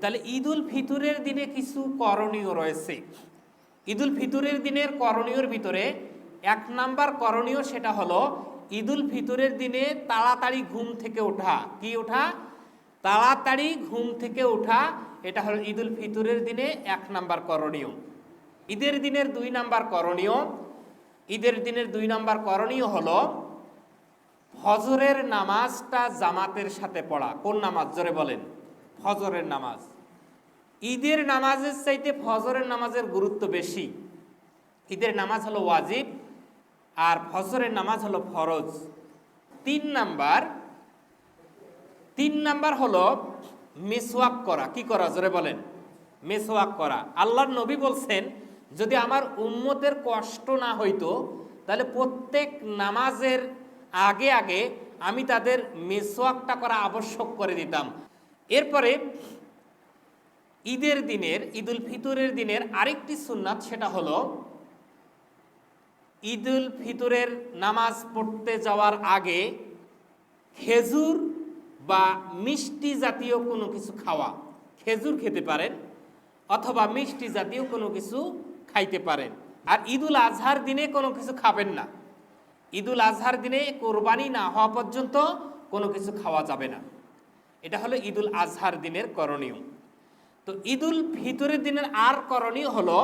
তাহলে ঈদুল ফিতরের দিনে কিছু করণীয় রয়েছে। ঈদুল ফিতরের দিনের করণীয়র ভিতরে 1 নাম্বার করণীয়, সেটা হলো ঈদুল ফিতরের দিনে তাড়াতাড়ি ঘুম থেকে ওঠা। কি ওঠা? তাড়াতাড়ি ঘুম থেকে ওঠা। এটা হলো ঈদুল ফিতরের দিনে 1 নাম্বার করণীয়। ঈদের দিনের 2 নাম্বার করণীয়, ঈদের দিনের 2 নাম্বার করণীয় হলো ফজরের নামাজটা জামাতের সাথে পড়া। কোন নামাজ? জোরে বলেন। ফজরের নামাজ। ঈদের নামাজের চাইতে ফজরের নামাজের গুরুত্ব বেশি। ঈদের নামাজ হলো ওয়াজিব আর ফজরের নামাজ হলো ফরজ। 3 নাম্বার হলো মিসওয়াক করা। কি করা? জোরে বলেন। মিসওয়াক করা। আল্লাহর নবী বলছেন, যদি আমার উম্মতের কষ্ট না হইতো তাহলে প্রত্যেক নামাজের আগে আগে আমি তাদের মিসওয়াকটা করা আবশ্যক করে দিতাম। এরপরে ঈদের দিনের, ঈদুল ফিতরের দিনের আরেকটি সুন্নাত, সেটা হলো ঈদুল ফিতরের নামাজ পড়তে যাওয়ার আগে খেজুর বা মিষ্টি জাতীয় কোনো কিছু খাওয়া। খেজুর খেতে পারেন অথবা মিষ্টি জাতীয় কোনো কিছু খাইতে পারেন। আর ঈদুল আজহার দিনে কোনো কিছু খাবেন না। ঈদুল আজহার দিনে কোরবানি না হওয়া পর্যন্ত কোনো কিছু খাওয়া যাবে না। এটা হলো ঈদুল আজহার দিনের করণীয়। তো ঈদুল ফিতরের দিনের আর করণীয় হলো